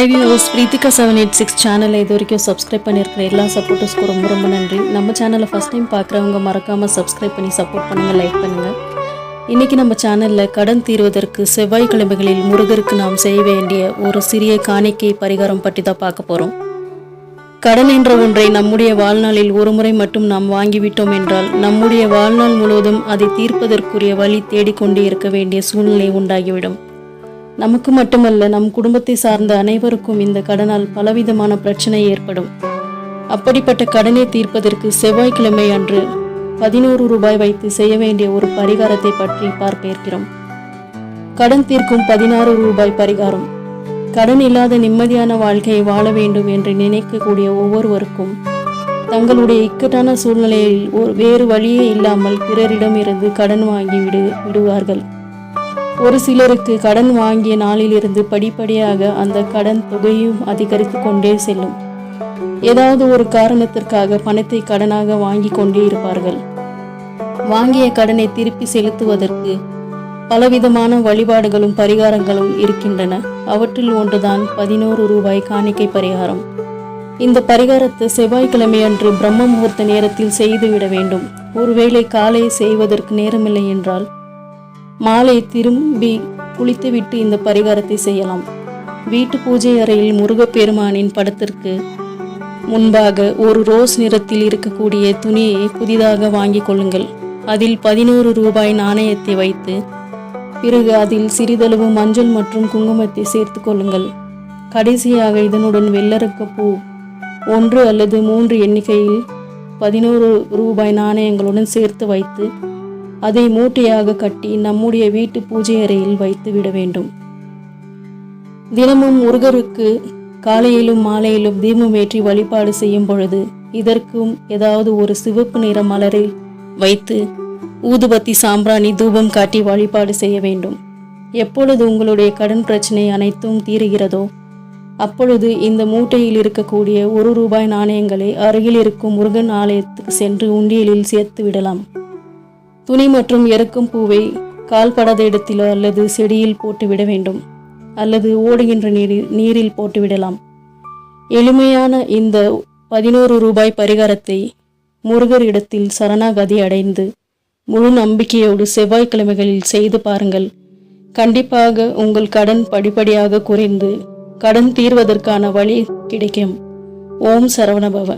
Hi viewers, Preethika 786 சேனலை இது வரைக்கும் சப்ஸ்கிரைப் பண்ணியிருக்கிற எல்லா சப்போர்ட்டர்ஸ்க்கும் ரொம்ப ரொம்ப நன்றி. நம்ம சேனலை ஃபஸ்ட் டைம் பார்க்குறவங்க மறக்காமல் சப்ஸ்கிரைப் பண்ணி சப்போர்ட் பண்ணுங்கள், லைக் பண்ணுங்கள். இன்றைக்கி நம்ம சேனலில் கடன் தீர்வதற்கு செவ்வாய்க்கிழமைகளில் முருகருக்கு நாம் செய்ய வேண்டிய ஒரு சிறிய காணிக்கை பரிகாரம் பற்றி தான் பார்க்க போகிறோம். கடன் என்ற ஒன்றை நம்முடைய வாழ்நாளில் ஒரு முறை மட்டும் நாம் வாங்கிவிட்டோம் என்றால் நம்முடைய வாழ்நாள் முழுவதும் அதை தீர்ப்பதற்குரிய வழி தேடிக்கொண்டே இருக்க வேண்டிய சூழ்நிலை உண்டாகிவிடும். நமக்கு மட்டுமல்ல, நம் குடும்பத்தை சார்ந்த அனைவருக்கும் இந்த கடனால் பலவிதமான பிரச்சனை ஏற்படும். அப்படிப்பட்ட கடனை தீர்ப்பதற்கு செவ்வாய்க்கிழமை அன்று 11 ரூபாய் வைத்து செய்ய வேண்டிய ஒரு பரிகாரத்தை பற்றி பார்க்க இருக்கிறோம். கடன் தீர்க்கும் 16 ரூபாய் பரிகாரம். கடன் இல்லாத நிம்மதியான வாழ்க்கையை வாழ வேண்டும் என்று நினைக்கக்கூடிய ஒவ்வொருவருக்கும் தங்களுடைய இக்கட்டான சூழ்நிலையில் வேறு வழியே இல்லாமல் பிறரிடம் இருந்து கடன் வாங்கி விடுவார்கள். ஒரு சிலருக்கு கடன் வாங்கிய நாளிலிருந்து படிப்படியாக அந்த கடன் தொகையும் அதிகரித்து கொண்டே செல்லும். ஏதாவது ஒரு காரணத்திற்காக பணத்தை கடனாக வாங்கி கொண்டே இருப்பார்கள். வாங்கிய கடனை திருப்பி செலுத்துவதற்கு பலவிதமான வழிபாடுகளும் பரிகாரங்களும் இருக்கின்றன. அவற்றில் ஒன்றுதான் 11 ரூபாய் காணிக்கை பரிகாரம். இந்த பரிகாரத்தை செவ்வாய்க்கிழமை அன்று பிரம்ம முகூர்த்த நேரத்தில் செய்துவிட வேண்டும். ஒருவேளை காலை செய்வதற்கு நேரமில்லை என்றால் மாலை திரும்பி குளித்துவிட்டு இந்த பரிகாரத்தை செய்யலாம். வீட்டு பூஜை அறையில் முருகப்பெருமானின் படத்திற்கு முன்பாக ஒரு ரோஸ் நிறத்தில் இருக்கக்கூடிய துணியை புதிதாக வாங்கி கொள்ளுங்கள். அதில் 11 ரூபாய் நாணயத்தை வைத்து பிறகு அதில் சிறிதளவு மஞ்சள் மற்றும் குங்குமத்தை சேர்த்து கொள்ளுங்கள். கடைசியாக இதனுடன் வெள்ளரக்க பூ 1 அல்லது 3 எண்ணிக்கையில் 11 ரூபாய் நாணயங்களுடன் சேர்த்து வைத்து அதை மூட்டையாக கட்டி நம்முடைய வீட்டு பூஜை அறையில் வைத்து விட வேண்டும். தினமும் முருகருக்கு காலையிலும் மாலையிலும் தீபம் ஏற்றி வழிபாடு செய்யும் பொழுது இதற்கும் ஏதாவது ஒரு சிவப்பு நிற மலரை வைத்து ஊதுபத்தி சாம்பிராணி தூபம் காட்டி வழிபாடு செய்ய வேண்டும். எப்பொழுது உங்களுடைய கடன் பிரச்சனை அனைத்தும் தீருகிறதோ அப்பொழுது இந்த மூட்டையில் இருக்கக்கூடிய 1 ரூபாய் நாணயங்களை அருகில் இருக்கும் முருகன் ஆலயத்துக்கு சென்று உண்டியலில் சேர்த்து விடலாம். துணி மற்றும் எருக்கும் பூவை கால்படாத இடத்திலோ அல்லது செடியில் போட்டு விட வேண்டும், அல்லது ஓடுகின்ற நீரில் போட்டு விடலாம். எளிமையான இந்த 11 ரூபாய் பரிகாரத்தை முருகர் இடத்தில் சரணாகதி அடைந்து முழு நம்பிக்கையோடு செவ்வாய்க்கிழமைகளில் செய்து பாருங்கள். கண்டிப்பாக உங்கள் கடன் படிப்படியாக குறைந்து கடன் தீர்வதற்கான வழி கிடைக்கும். ஓம் சரவணபவ.